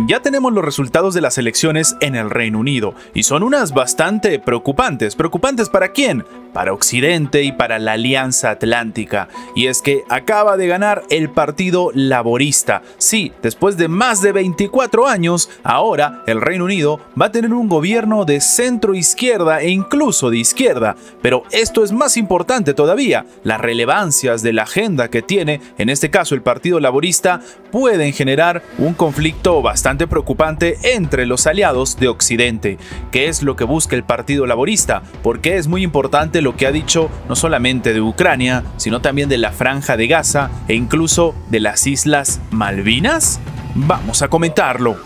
Ya tenemos los resultados de las elecciones en el Reino Unido y son unas bastante preocupantes. ¿Preocupantes para quién? Para Occidente y para la Alianza Atlántica. Y es que acaba de ganar el Partido Laborista. Sí, después de más de 24 años, ahora el Reino Unido va a tener un gobierno de centro-izquierda e incluso de izquierda. Pero esto es más importante todavía. Las relevancias de la agenda que tiene, en este caso el Partido Laborista, pueden generar un conflicto bastante preocupante entre los aliados de Occidente. ¿Qué es lo que busca el Partido Laborista? Porque es muy importante lo que ha dicho no solamente de Ucrania, sino también de la Franja de Gaza e incluso de las Islas Malvinas. Vamos a comentarlo.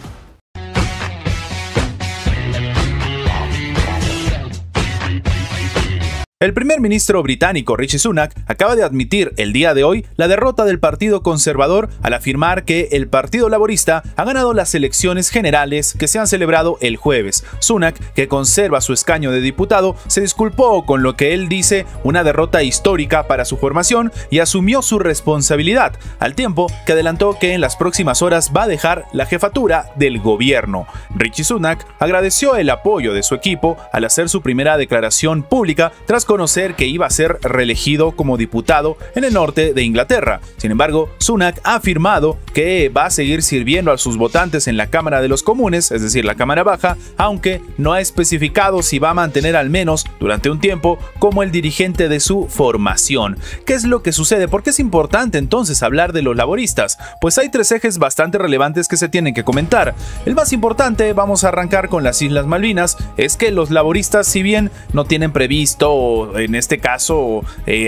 El primer ministro británico Rishi Sunak acaba de admitir el día de hoy la derrota del Partido Conservador al afirmar que el Partido Laborista ha ganado las elecciones generales que se han celebrado el jueves. Sunak, que conserva su escaño de diputado, se disculpó con lo que él dice una derrota histórica para su formación y asumió su responsabilidad, al tiempo que adelantó que en las próximas horas va a dejar la jefatura del gobierno. Rishi Sunak agradeció el apoyo de su equipo al hacer su primera declaración pública tras conocer que iba a ser reelegido como diputado en el norte de Inglaterra. Sin embargo, Sunak ha afirmado que va a seguir sirviendo a sus votantes en la Cámara de los Comunes, es decir, la Cámara Baja, aunque no ha especificado si va a mantener al menos durante un tiempo como el dirigente de su formación. ¿Qué es lo que sucede? ¿Por qué es importante entonces hablar de los laboristas? Pues hay tres ejes bastante relevantes que se tienen que comentar. El más importante, vamos a arrancar con las Islas Malvinas, es que los laboristas, si bien no tienen previsto en este caso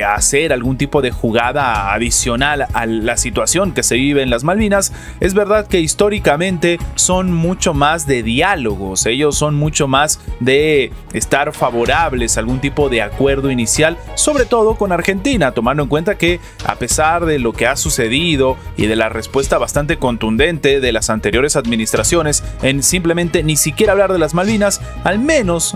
hacer algún tipo de jugada adicional a la situación que se vive en las Malvinas, es verdad que históricamente son mucho más de diálogos, ellos son mucho más de estar favorables a algún tipo de acuerdo inicial, sobre todo con Argentina, tomando en cuenta que a pesar de lo que ha sucedido y de la respuesta bastante contundente de las anteriores administraciones en simplemente ni siquiera hablar de las Malvinas, al menos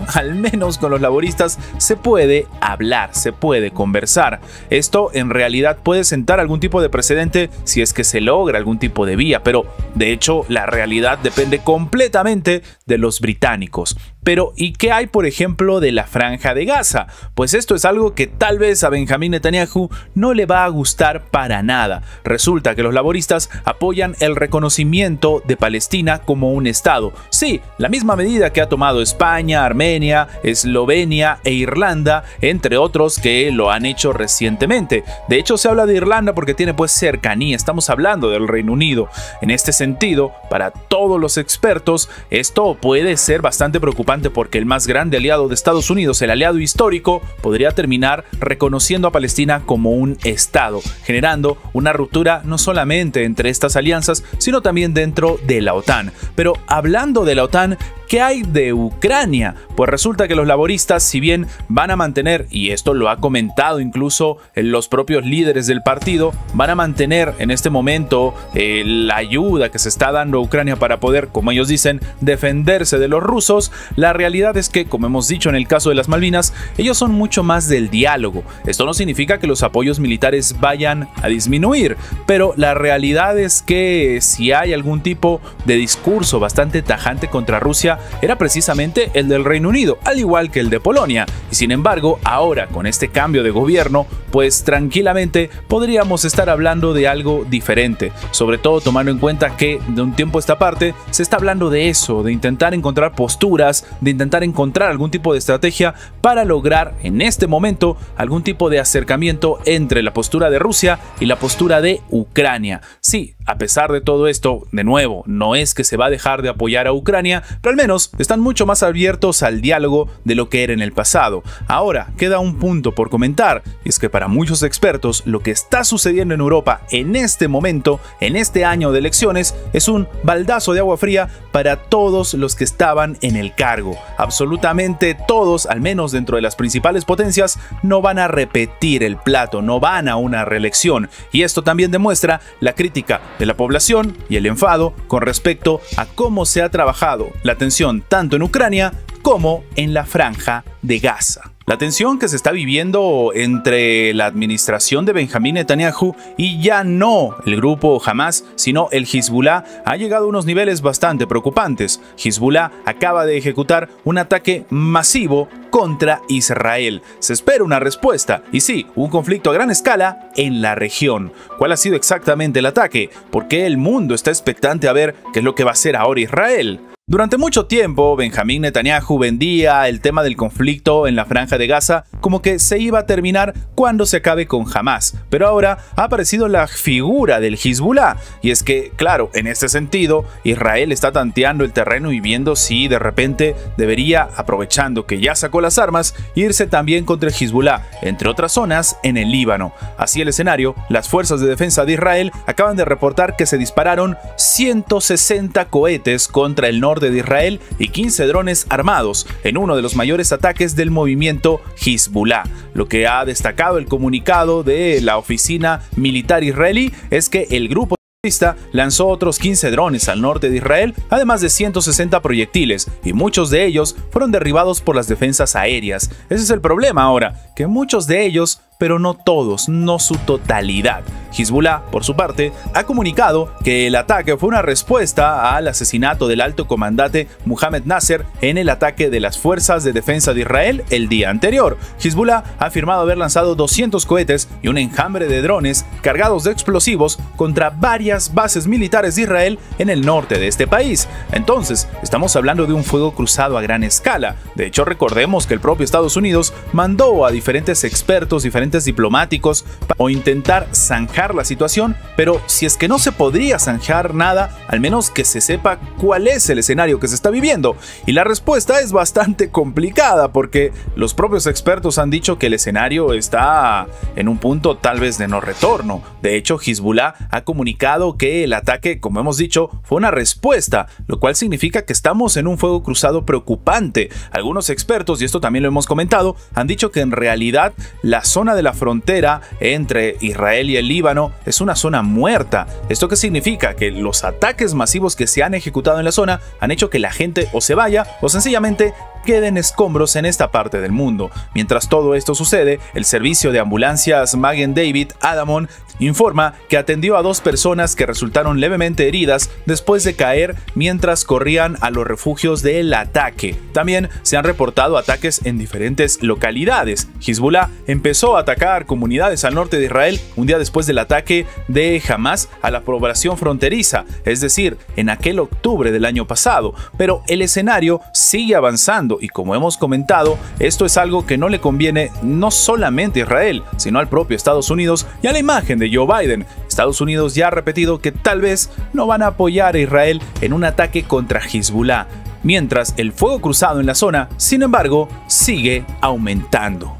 con los laboristas se puede hablar, se puede conversar. Esto en realidad puede sentar algún tipo de precedente si es que se logra algún tipo de vía, pero de hecho la realidad depende completamente de los británicos. Pero ¿y qué hay, por ejemplo, de la Franja de Gaza? Pues esto es algo que tal vez a Benjamín Netanyahu no le va a gustar para nada. Resulta que los laboristas apoyan el reconocimiento de Palestina como un estado. Sí, la misma medida que ha tomado España, Armenia, Eslovenia e Irlanda, entre otros que lo han hecho recientemente. De hecho, se habla de Irlanda porque tiene pues cercanía, estamos hablando del Reino Unido. En este sentido, para todos los expertos, esto puede ser bastante preocupante porque el más grande aliado de Estados Unidos, el aliado histórico, podría terminar reconociendo a Palestina como un estado, generando una ruptura no solamente entre estas alianzas, sino también dentro de la OTAN. Pero hablando de la OTAN, ¿qué hay de Ucrania? Pues resulta que los laboristas, si bien van a mantener, y esto lo ha comentado incluso los propios líderes del partido, van a mantener en este momento la ayuda que se está dando a Ucrania para poder, como ellos dicen, defenderse de los rusos. La realidad es que, como hemos dicho en el caso de las Malvinas, ellos son mucho más del diálogo. Esto no significa que los apoyos militares vayan a disminuir, pero la realidad es que si hay algún tipo de discurso bastante tajante contra Rusia, era precisamente el del Reino Unido, al igual que el de Polonia. Y sin embargo, ahora con este cambio de gobierno, pues tranquilamente podríamos estar hablando de algo diferente, sobre todo tomando en cuenta que de un tiempo a esta parte se está hablando de eso, de intentar encontrar posturas, de intentar encontrar algún tipo de estrategia para lograr en este momento algún tipo de acercamiento entre la postura de Rusia y la postura de Ucrania. Sí, a pesar de todo esto, de nuevo, no es que se va a dejar de apoyar a Ucrania, pero al menos están mucho más abiertos al diálogo de lo que era en el pasado. Ahora, queda un punto por comentar, y es que para muchos expertos, lo que está sucediendo en Europa en este momento, en este año de elecciones, es un baldazo de agua fría para todos los que estaban en el cargo. Absolutamente todos, al menos dentro de las principales potencias, no van a repetir el plato, no van a una reelección. Y esto también demuestra la crítica de la población y el enfado con respecto a cómo se ha trabajado la tensión tanto en Ucrania como en la Franja de Gaza. La tensión que se está viviendo entre la administración de Benjamín Netanyahu y ya no el grupo Hamas, sino el Hezbollah, ha llegado a unos niveles bastante preocupantes. Hezbollah acaba de ejecutar un ataque masivo contra Israel. Se espera una respuesta y sí, un conflicto a gran escala en la región. ¿Cuál ha sido exactamente el ataque? ¿Por qué el mundo está expectante a ver qué es lo que va a hacer ahora Israel? Durante mucho tiempo, Benjamín Netanyahu vendía el tema del conflicto en la Franja de Gaza como que se iba a terminar cuando se acabe con Hamas, pero ahora ha aparecido la figura del Hezbollah, y es que, claro, en este sentido, Israel está tanteando el terreno y viendo si de repente debería, aprovechando que ya sacó las armas, irse también contra el Hezbollah, entre otras zonas en el Líbano. Así el escenario, las fuerzas de defensa de Israel acaban de reportar que se dispararon 160 cohetes contra el norte de Israel y 15 drones armados en uno de los mayores ataques del movimiento Hezbollah. Lo que ha destacado el comunicado de la oficina militar israelí es que el grupo terrorista lanzó otros 15 drones al norte de Israel, además de 160 proyectiles, y muchos de ellos fueron derribados por las defensas aéreas. Ese es el problema ahora, que muchos de ellos, pero no todos, no su totalidad. Hezbollah, por su parte, ha comunicado que el ataque fue una respuesta al asesinato del alto comandante Mohammad Nasser en el ataque de las fuerzas de defensa de Israel el día anterior. Hezbollah ha afirmado haber lanzado 200 cohetes y un enjambre de drones cargados de explosivos contra varias bases militares de Israel en el norte de este país. Entonces, estamos hablando de un fuego cruzado a gran escala. De hecho, recordemos que el propio Estados Unidos mandó a diferentes expertos, diferentes diplomáticos o intentar zanjar la situación, pero si es que no se podría zanjar nada, al menos que se sepa cuál es el escenario que se está viviendo. Y la respuesta es bastante complicada porque los propios expertos han dicho que el escenario está en un punto tal vez de no retorno. De hecho, Hezbollah ha comunicado que el ataque, como hemos dicho, fue una respuesta, lo cual significa que estamos en un fuego cruzado preocupante. Algunos expertos, y esto también lo hemos comentado, han dicho que en realidad la zona de la frontera entre Israel y el Líbano es una zona muerta. ¿Esto qué significa? Que los ataques masivos que se han ejecutado en la zona han hecho que la gente o se vaya o sencillamente queden escombros en esta parte del mundo. Mientras todo esto sucede, el servicio de ambulancias Magen David Adamon informa que atendió a 2 personas que resultaron levemente heridas después de caer mientras corrían a los refugios del ataque. También se han reportado ataques en diferentes localidades. Hezbollah empezó a atacar comunidades al norte de Israel un día después del ataque de Hamas a la población fronteriza, es decir, en aquel octubre del año pasado. Pero el escenario sigue avanzando y, como hemos comentado, esto es algo que no le conviene no solamente a Israel, sino al propio Estados Unidos y a la imagen de Joe Biden. Estados Unidos ya ha repetido que tal vez no van a apoyar a Israel en un ataque contra Hezbollah, mientras el fuego cruzado en la zona, sin embargo, sigue aumentando.